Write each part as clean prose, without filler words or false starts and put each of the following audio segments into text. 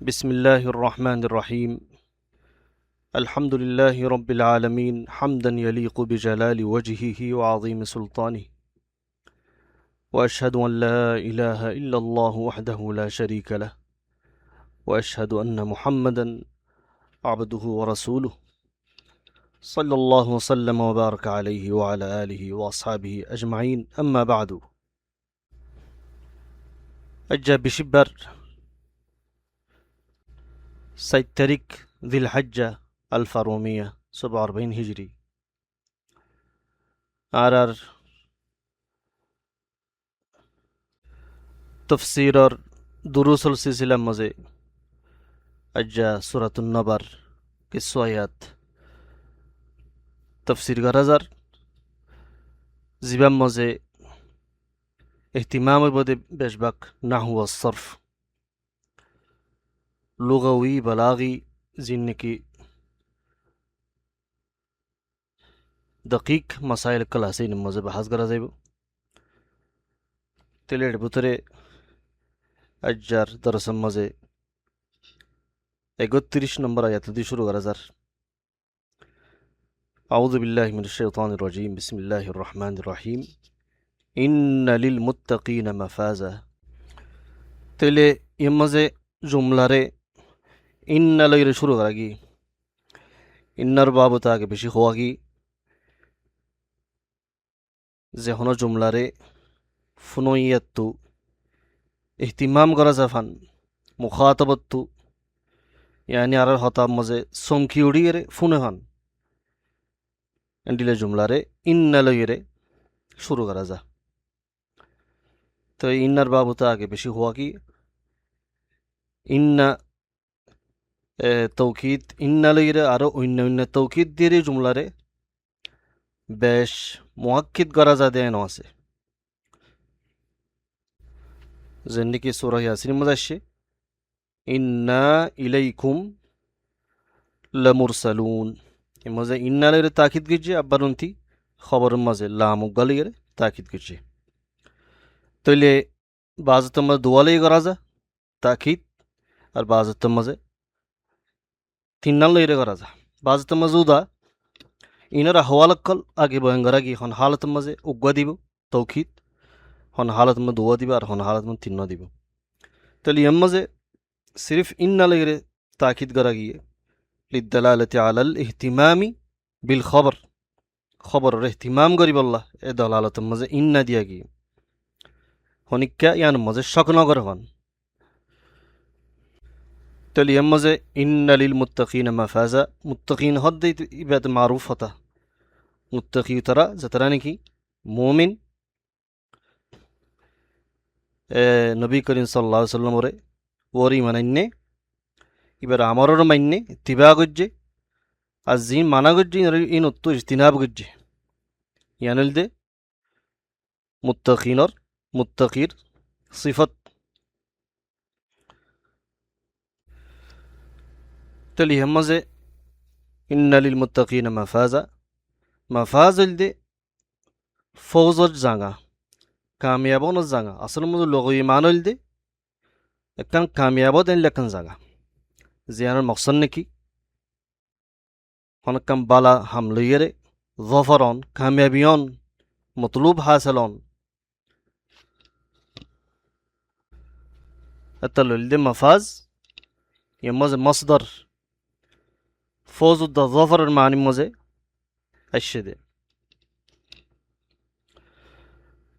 بسم الله الرحمن الرحيم الحمد لله رب العالمين حمدا يليق بجلال وجهه وعظيم سلطانه وأشهد أن لا إله إلا الله وحده لا شريك له وأشهد أن محمدا عبده ورسوله صلى الله وسلم وبارك عليه وعلى آله وأصحابه أجمعين أما بعد أجا بشبر سيد تاريخ ذي الحجة 1447 হিজরি আর তফসিরর দুরুসুল সিলসিলার মাঝে আজ্জা সূরাতুন নবার কিছু আয়াত তফসির গরাজার জিবাম মাঝে اهتمام بده بشبك نحو الصرف لغوي بلاغي زينكي دقيق مسائل كلاسين مزه بحث করা যাইব তেলের ভিতরে আজ্জার দরসম মাঝে 31 নম্বর আয়াত দিয়ে শুরু করা যার أعوذ بالله من الشيطان الرجيم بسم الله الرحمن الرحيم إن للمتقين مفازا তেলে এর মাঝে জুমলারে ইন্না লইরে শুরু করা কি ইন্নার বাবত আগে বেশি হওয়া কি যে হনো জুমলারে ফুনইয়াতু ইহতিমাম করা জাফান মুখাতাবাতু ইয়ানি আর হতাব মাঝে সমকি উড়িয়ে ফুনে হন এন্ডিলে জুমলারে ইন্না লইরে শুরু করা যা তো ইন্নার বাবত আগে বেশি হওয়া কি ইন্না তৌকিদ ইন্না লইরে আরো অন্য অন্য তৌকিদ দিয়ে জুমলারে বেশ মুআক্কিদ করা যা দেন আছে যেন্দিকে সূরা ইয়াসিন মধ্যে আসে ইন্না ইলাইকুম লামুরসালুন এর মধ্যে ইন্না লইরে তাকিদ গিয়ে আব্বারন্তি খবরের মাঝে লামু গালিয়ে তাকিদ গিয়ে তইলে বাজতের মাঝে দোয়ালেই করা যা তাকিদ আর বাজতের মাঝে তিন্নাল লইরে করা যা বাজতের মাঝে উদা ইনারা হওয়ালকল আগে বয়ঙ্গরা গিয়ে হন হালত মাঝে উগ্গা দিব তৌকিদ হন হালত মধ্যে দোয়া দিব আর হন হালত মধ্যে তিন্ন দিব তাহলে এর মাঝে সিরিফ ইন্না লইরে তাকিদ করা গিয়ে লিদ্দালালাতি আলাল ইহতিমামি বিল খবর খবরের ইহতিমাম করি বললাহ এ দলালতের মাঝে ইন্না দিয়া গিয়ে হনিকা ইয়ান মাঝে শকনগর হন তাহলে এর মাঝে ইন্না লিল মুত্তাকিন মাফাজা মুত্তাকিন হদ্দে ইবাদ মারুফ হতা মুত্তাকি তারা যারা নাকি মুমিন নবী করিম সাল্লাল্লাহু আলাইহি ওয়াসাল্লাম ওরে ওরি মানান্নে এবার আমারর মান্নে তিবা গজ্জে আর জিন মানা গজ্জে ইন উত্তু ইজতিনাব গজ্জে ইয়ানুল দে মুত্তাকিনর মুত্তাকির সিফত তাহলে এর মাঝে ইন্না লিল মুত্তাকিন মাফাজা মাফাজল দে ফৌজর জাঙ্গা কামিয়াবনের জাঙ্গা আসল মধ্যে লগই মানল দে একখান কামিয়াবত এন লেখান জাঙ্গা জিয়ানোর মকসদ নাকি অনেকখান বালা হামলইয়েরে জফরন কামিয়াবিয়ন মতলুব হাসলন এটা লইল দে মাফাজ এর মাঝে মসদর ফৌজুদ্দা জফরের মানি মাঝে আসছে দে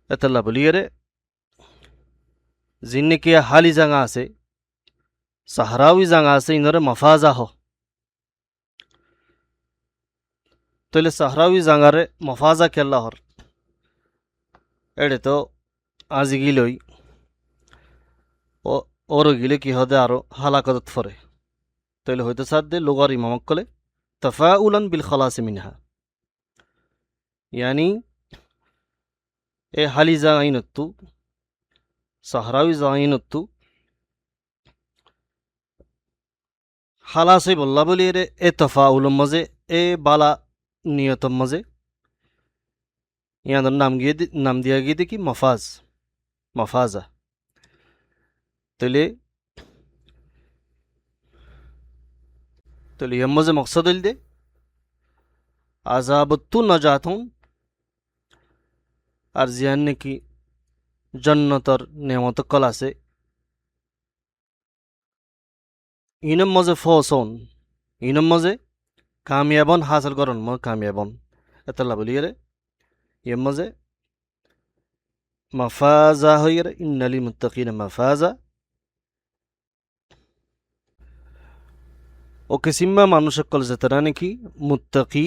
এতলা বলিয়ে জিন্নে কি হালি জাঙ্গা আছে সাহারাউই জাঙ্গা আছে ইনরে মফাজা হ তাহলে সাহারাউই জাঙ্গারে মফাজা কেল্লা হর এড়ে তো আজি গিলই ওর গিলে কি হদে আরো হালাকত ফরে তাহলে হয়তো সাদ দে লোগার ইমামক কলে তফাউলান বিল খালাস মিনহা ইয়ানি এ হালি জাগাইনত্তু সাহরাউই জাগাইনত্তু হালাসই বল্লা বলি এ তফাউলম মাঝে এ বালা নিয়তম মাঝে ইয়াদের নাম দিয়া গিয়ে দেখি মফাজা তাহলে তাহলে এর মাঝে মকসদ হইল দে আজাবত্তু নজাতন আর জিয়ান নাকি জন্নতর নেমত কল আছে ইনম মাঝে ফসন ইনম মাঝে কামিয়াবন হাসিল করন ম কামিয়াবন এতলা বলি রে এর মাঝে মাফাজা হই রে ইন্নালিল মুত্তাকিনা মাফাজা ও কিসিম্মা মানুষ কল যেতারা নাকি মুত্তাকি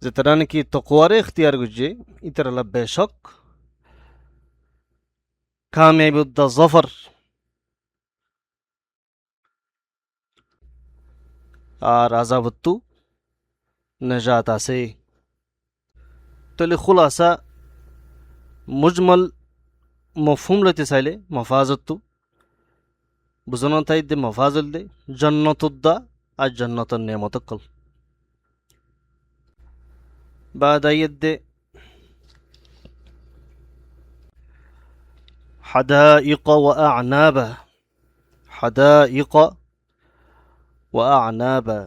যেতারা নাকি তকওয়ারে ইখতিয়ার গুজে ইতারালা বেশক কামিয়াবুদ্দা জফর আর আজাবত্তু নজাত আছে তাহলে খুলাসা মুজমল মফহুম লইতে চাইলে মফাজত্তু বুঝানো তাই দে মফাজল দে জন্নতুদ্দা আর জন্নতর নেমত কল بعد يد حدائق وأعنابا حدائق وأعنابا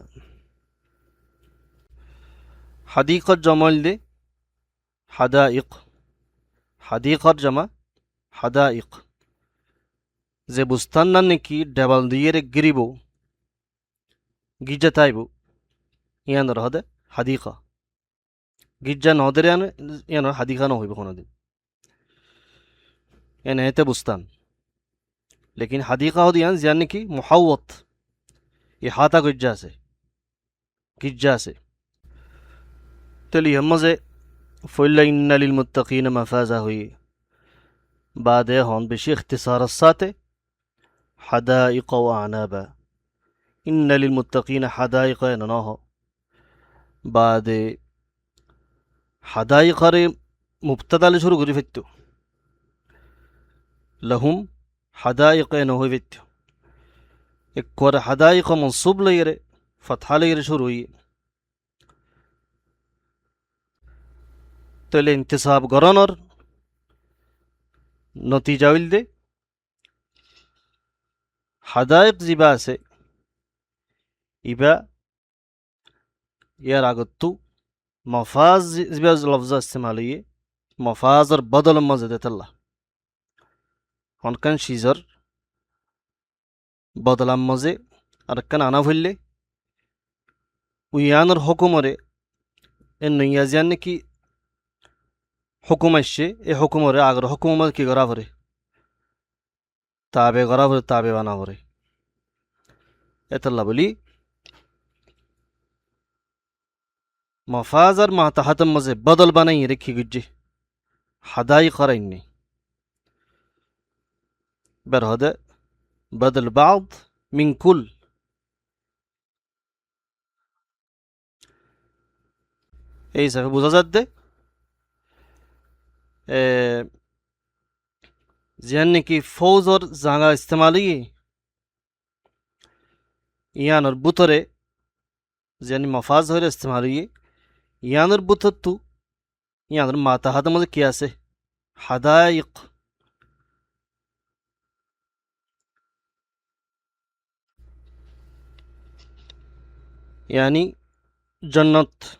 حديقة جمال دي حدائق حديقة جمع حدائق যে বুস্তান না নাকি ডেবাল দিয়ে গিরিব গির্জা তাইব ইয়ান রহদে হাদিকা গির্জা নদের ইয়ান হাদিকা নহইব কোনোদিন এনে হেতে বুস্তান লেকিন হাদিকা হদ ইয়ান জিয়ান নাকি মুহাওয়াত ইহাতা গির্জা আছে তাহলে ইহার মাঝে ফইল্লা ইন্নালিল মুত্তাকিনা মাফাজা হই বাদে হন বেশি ইখতিসারের সাথে حدائق وأعنابا إن للمتقين حدائق ينناه بعد حدائق مبتدا لشروع করি ফেতু لهم حدائق ينهو ফেতু একবার حدائق منصوب ليره فتحه ليره শুরু তাহলে ইন্তিসাব গরানোর নতিজা হইল দে হাদায়ক জিবা আছে ইবা ইয়ার আগত্তু মফাজ জিবা লফজা ইস্তেমাল হইয়ে মফাজর বদল মজে দেতাল্লাহ হনকান শিজর বদলাম মজে আর কান আনা ভরলে উইয়ানোর হুকুমরে এ নইয়াজিয়ান নাকি হুকুম আসছে এ হুকুমরে আগর হুকুম কি করা ভরে তাবে করা ভরে তাবে বানা ভরে এতলা বলি মফাজ আর মাতাহাতম মজে বদল বানাই রেখি গুজ্জে হাদাই করাইনি বের হদে বদল বাদ মিন কুল এই হিসাবে বোঝা যাচ্ছে जियान की फौज और जांगा इस्तेमाल ही यान और बुतरे जियानी मफाज हो इस्तेमाल ही यान और बुतर तू यान और माता हाथ मुझे किया से हदायक यानी जन्नत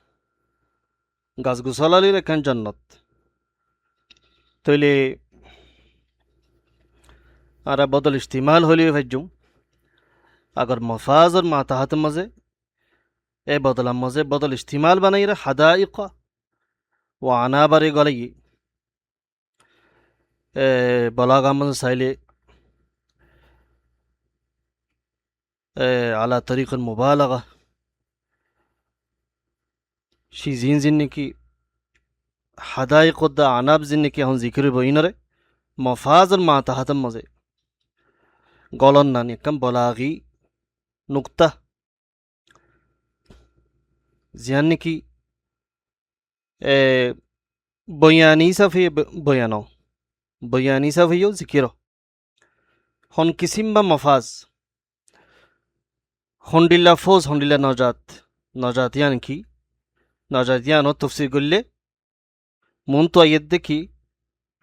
गाज गुसाला ली रखें जन्नत तो ले आरा बदल इस्तेमाल हो लिए भज्जुम अगर मफाज और माताहत मज़े ए बदल मज़े बदल इस्तेमाल बनाई रहा हदाइक़ व अनाबर गलई बलागा मज़े साइले अला तरीक़ मुबालगा शी जिन की हदाइक़ द अनाब जिन की हम जिक्र बइनरे मफाज और माताहत मज़े गलन नानी कम बलागी नुक्ता जियान की बयानी सफ़ी बयानो बयानी सफ़ियो जिक्रो हन किसिम बा मफाज हंडिल्ला फौज हंडिल्ला नजात यान की नजात यानो तफसीर गुल्ले मुंतो यद्दे की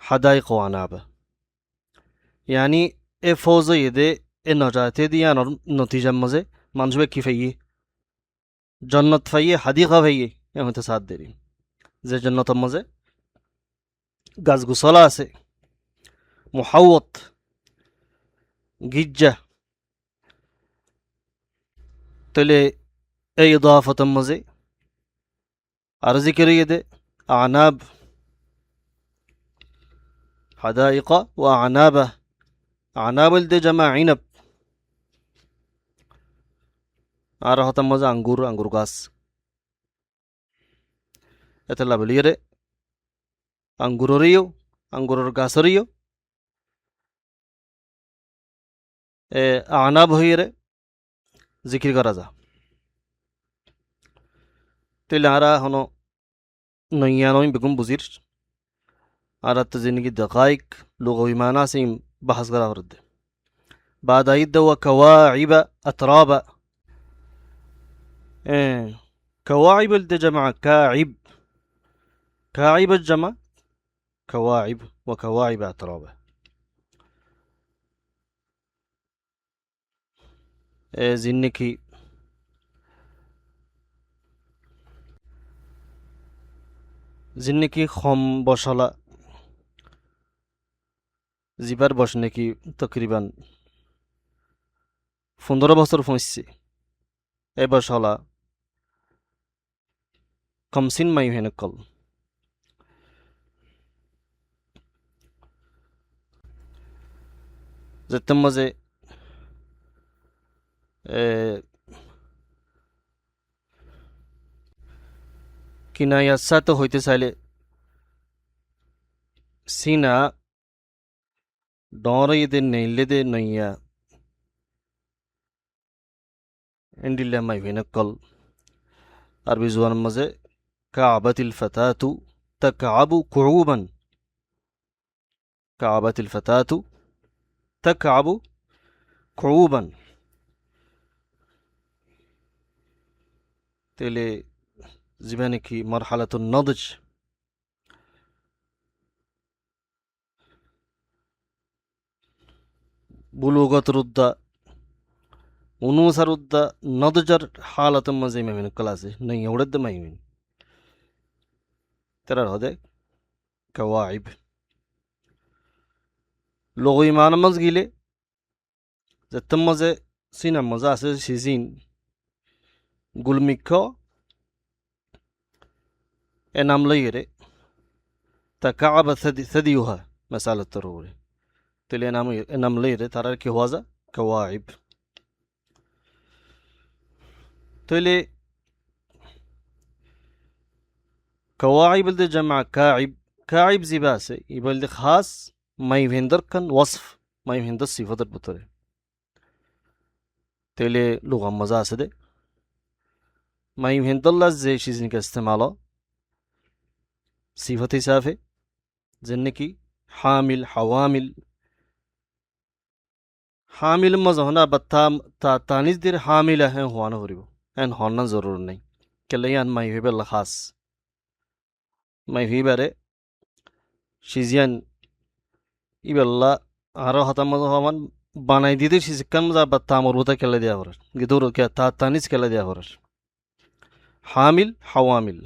हदाइक़ व अनाब यानी ए फौज यदे এ নজাতে দিয়ানোর নতিজার মাঝে মানুষবে কি ফাইয়ে জন্নত ফাইয়ে হাদিকা ফাইয়ে এমতে সাথ দেরি যে জন্নতর মাঝে গাছ গুছলা আছে মুহাওয়াত গিজ্জা তাহলে এই ইদাফাতের মাঝে আর জিকির দে আনাব হাদাইকা ও আনাবা আনাবল দে জামা আইনাব আর হতার মাঝে আঙ্গুর আঙ্গুর গাছ এতে লাভলিয়ে আঙ্গুরেরও আঙ্গুরের গাছেরও আনাব হইয়ে জিকির করা যা তাহলে আরা হনো নইয়ানই বেগম বুজির আর জিন্দগি দকাইক লুগাবি মানা সিম বাহাস করা হরদে بعد عيد وكواعب أترابا كواعب الجمع كاعب كاعب الجمع كواعب وكواعب أترابا জিন্নিকি জিন্নিকি খম বসালা জিবার বস নাকি তকরিবান 15 বছর পৌঁছছে এ বসলা কমসিন মাই হেনকল যেতের মাঝে কিনায়াসা তো হইতে চাইলে সিনা ডরে নেইলে দে নইয়া এন্ডিল্লা মাই হেনকল আরবি জুয়ান মাঝে কাবাতিল ফাতাতু তাকআবু কুউবান কাবাতিল ফাতাতু তাকআবু কুউবান তাহলে জীবনে কি মারহালাতুন নদজ বুলুগত রুদ্দা উনুসারুদ্দা নদজার হালাতুন মাঝে মাইমিন কলাসে নাই এवढद মাইমিন তেরার হদে কওয়াইব লুগি মানমজ গিলে যেতের মাঝে সিনা মজা আছে সিজিন গুলমিক্ষ এনাম লইরে তা কাবা সদিউহা মাসালত তরুরে তাহলে এনাম লইরে তারার কি হওয়া যা কওয়াইব তাহলে كواعب بلد جمع كاعب كاعب زباسة يبلد خاص ما يفهندر كان وصف ما يفهندر صفة البطرة تلي لغة مزاسة ده ما يفهندر الله زي شيزن كاستعماله صفة سافة زنكي حامل حوامل حامل مزهنا بتام تانيز دير حاملة هن هوانا هريبو هن هوانا ضرور نہیں كليان ما يفهب الله خاص মাই ভিবারে সিজিয়ান ইবেল্লা আরো হাতাম হমান বানাই দিতে সিজিকান যা বা তামর বুতা খেলে দেওয়া হরার গিদুর কে তানিস খেলে দেওয়া হরার হামিল হাওয়ামিল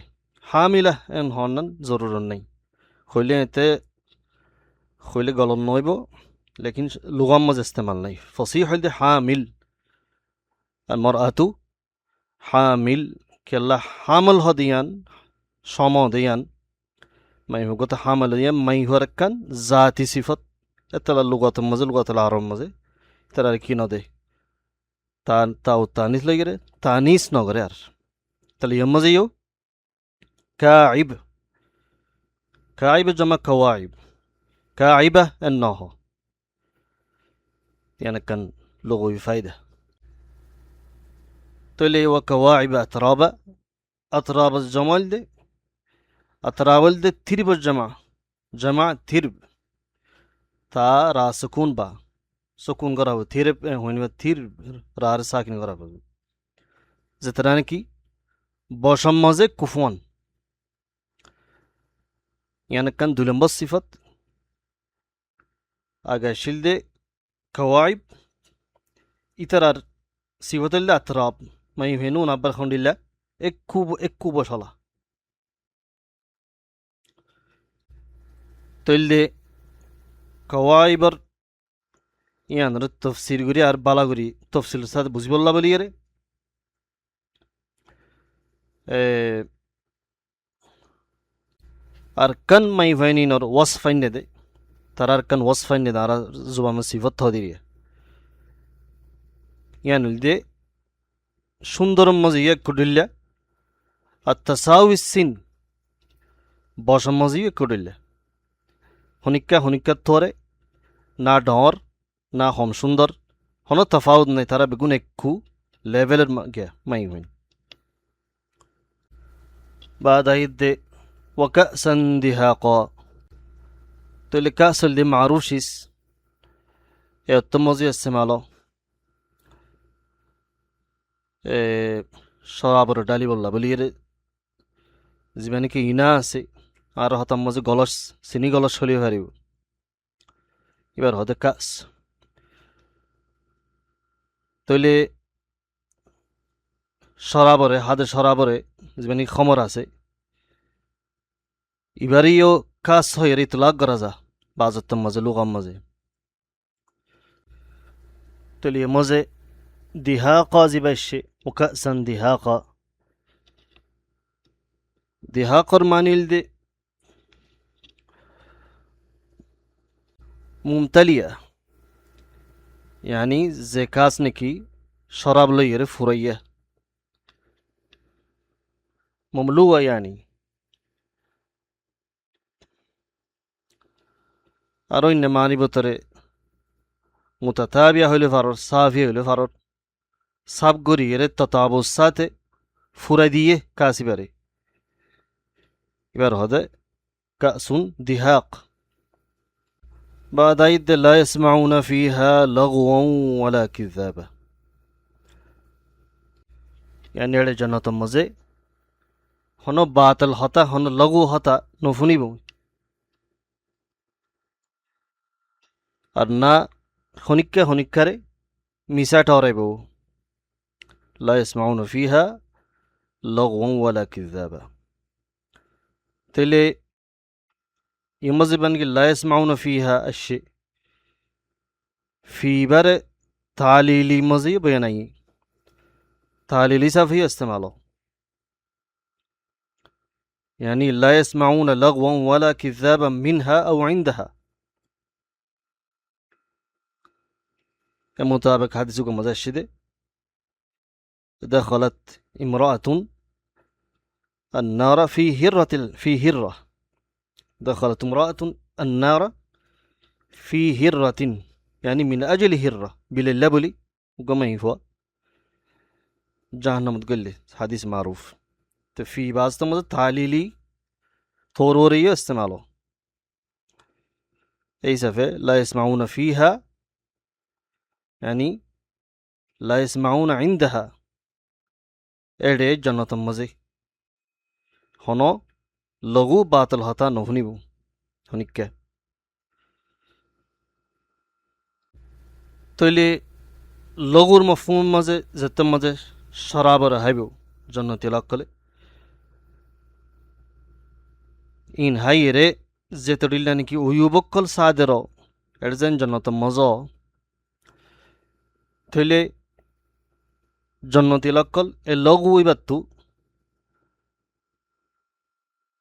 হামিলা এন হনান জরুর নাই হইলে এতে হইলে গলন নইব লেকিন লুগাম মজ ইস্তেমাল নাই ফসি হইলে হামিল আর মরআতু হামিল কেল্লা হামল হদিয়ান সম দিয়ান ما هو قط حامل يم ما هو ركن ذاتي صفة تلا لغة مزل لغة العرب مزه ترى كينو ده تاو تانيس لغيره تانيس نغره يار تلا يم مزه يو كاعب كاعب جمع كواعب كاعبة النوه يعني كان لغوي فايدة تلي وكواعب أترابا أتراب الجمال ده أتراول ده ترب الجمع جمع ترب تا را سكون با سكون غراو ترب هوني ترب را ساكن غراو زتران کی بوشم مزه كفون يعني كان دولم بس صفت اگه شلده كواعب ইতারার সিবতল্লা আতরাব মাই ভেনু নাব্বার খন্ডিল্লা একু বসলা তৈলদে কওয়াইবর ইয়ানর তফসির গুরি আর বালাগুরি তফসিল সাথে বুঝবল্লা বলি রে আর কান মাই ভাইনিনর ওয়াস ফাইনে দে তারার কান ওয়াস ফাইনে দে আর জুবাম সিফত থদিরিয়া ইয়ানুলদে সুন্দরম মজি এক কুডিল্লা আর তাসাউইস সিন বসম মজি এক কুডিল্লা হনিক্কা থরে না ডর না হম সুন্দর হন তফাউত নাই তারা বেগুন একু লেভেলের গিয়া মাই হইন بعد هيدي وكأسا دهاقا تقولي كأس اللي معروشيس التموزي استعماله شرابر ডালি বললা বলি এর জীবনে কি ইনা আছে আর হতাম মজে গলস চিনি গলস হলিয়ে পারিব এবার হতে কাস তইলে সরাবরে হাতে সরাবরে জীবনে খমর আছে এবারেও কাস হয়ে ইতলাক করা যা বাজতম মাঝে লুগাম মাঝে তইলে মজে দিহাকা জিবাইশে وكأسا دهاقا دهاقر مانيل دي ممتلئة يعني زي كاس نكي شراب لير فرية مملوءة يعني আরো ইন্নে মানি বতরে মুতাতাবিয়া হইলে ফারর সাফি হইলে ফারর সাব গরিয়ের ততাবুর সাথে ফুরাই দিয়ে কাশি পারে এবার হদে কাসুন দিহাক بعد عيد لا يسمعون فيها لغوا ولا كذابا يعني এড়ে জন্নত মজে হন বাতিল হতা হন লঘু হতা নফুনিব আর না হনিক্কারে মিসা ঠরাইব لا يسمعون فيها لغوا ولا كذابا تلي يمزبن لا يسمعون فيها الشيء في بر تعليلي مزي بيناي تعليلي صفي استعماله يعني لا يسمعون لغوا ولا كذابا منها أو عندها المطابق حديثكم مزاشده دخلت امرأة النار في هرة دخلت امرأة النار في هرة يعني من أجل هرة باللبلي وقما يفوا جهنم تقول لي حديث معروف في بعض تمز تعليلي ثورورية استعماله أي سفة لا يسمعون فيها يعني لا يسمعون عندها এড়ে জন্নতম মজে হন লঘু বাতল হতা নহুনিব হনিক্কে তইলে লঘুর মফহুম মাঝে যেতম মাঝে সরাবর হাইব জন্নতি লাভ কলে ইন হাইরে যেতডিল্লা নাকি উয়ুবক্কল সাদের এড়জেন জন্নতম মজ তইলে জন্নতি লক্কল এ লঘু ইবাত্তু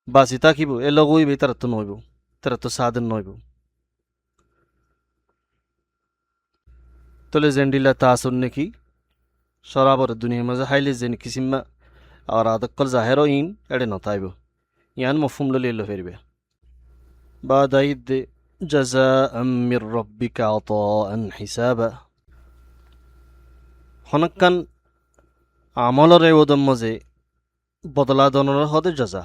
বাসি তাকিব এ লঘু ইবে তারা তো নইব তারা তো সাদের নইব তলে জেন্ডিলা তাসুন নাকি সরাবর দুনিয়া মাঝে হাইলে জেন কিসিমা আর আদক্কল জাহের ইন এড়ে নতাইব ইয়ান মফহুম ললিল ফেরবে بعد عيد جزاء من ربك عطاء حسابا হনকান আমলর এওদম মজে বদলা দনর হদে জাজা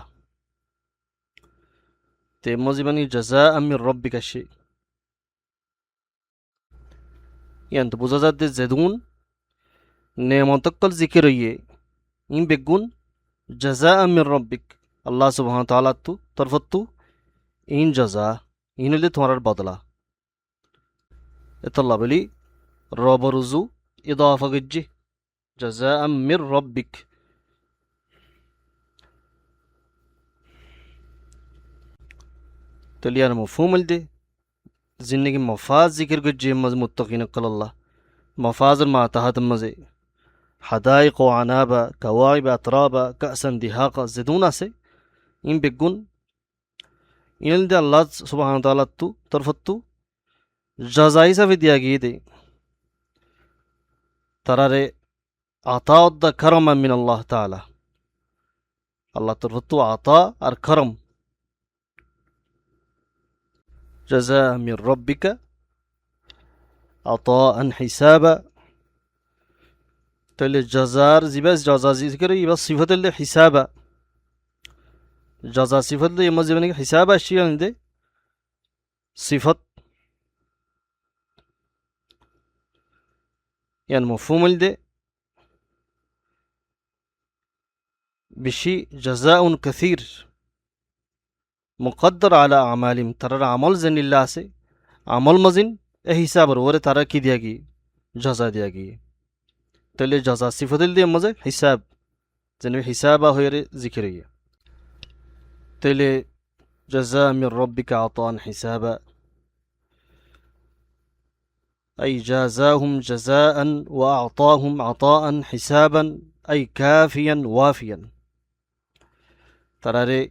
তে মজিবানি জাজা আমি রব্বিকা শে ইয়ান্ত বুঝা যাতে জেদুন নেমতকল জিকির ইয়ে ইন বেগুন জাজা আমি রব্বিক আল্লাহ সুবহানাহু ওয়া তাআলা তু তরফতু ইন জাজা ইনলে তোমার বদলা এতল্লা বলি রবরুজু إضافة جي جزاء من ربك تليان مفهوم الدي زندگی مفاز ذکر گجي مز متقين قال الله مفاز ما تحت مزي حدائق وعنابا كواعب أترابا كأسا دهاقا زدونا سي إن بيقون إن دي الله سبحانه وتعالى تو طرفتو جزائي سفي ديا دي ترى عطاء الدا كرما من الله تعالى الله طرفتو عطاء الكرم جزاء من ربك عطاء حسابا تل جزار زباس جزا ذكر يبقى صفة اللي حسابا جزا صفة اللي يما زبنك حسابا الشيء عندي صفة يعني مفهوم اللي بشيء جزاء كثير مقدر على أعمالهم ترى عمل زن الله سے عمل مزن حساب ور ترى کی دیا گی جزا دیا گی تلے جزا صفت اللي مزه حساب زن حسابا هير ذكرية تلي جزاء من ربك عطاء حسابا أي جازاهم جزاء وأعطاهم عطاء حسابا أي كافيا وافيا ترى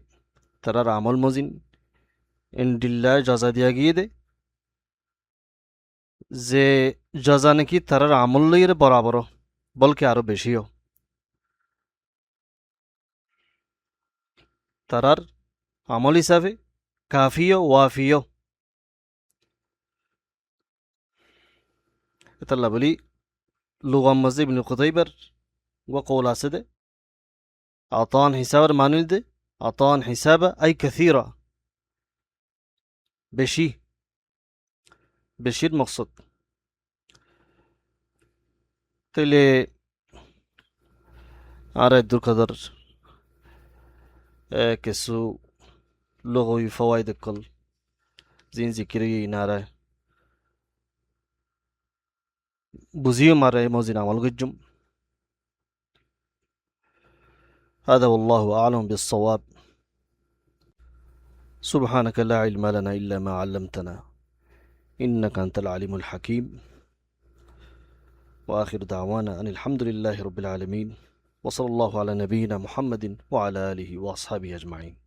عمل مزن إن الله جزا دیا گی دے যে জজা নাকি তারার আমলের বরাবর বলকে আরো বেশিও তারার আমল হিসাবে কাফিও ওয়াফিও এতাল্লা বলি লুগাম মজে ইবনে কুতাইবার وقول আসে আতান হিসাবের মানিল দে আতান হিসাবা আই কাসীরা বেশি বেশির মকসদ তাইলে আর দূর কদর কিছু লغوي فوائد الكل زين ذكري نارا بوزيو مارا موزين عمل جم هذا والله أعلم بالصواب سبحانك لا علم لنا إلا ما علمتنا إنك أنت العليم الحكيم وآخر دعوانا أن الحمد لله رب العالمين وصلى الله على نبينا محمد وعلى آله وأصحابه أجمعين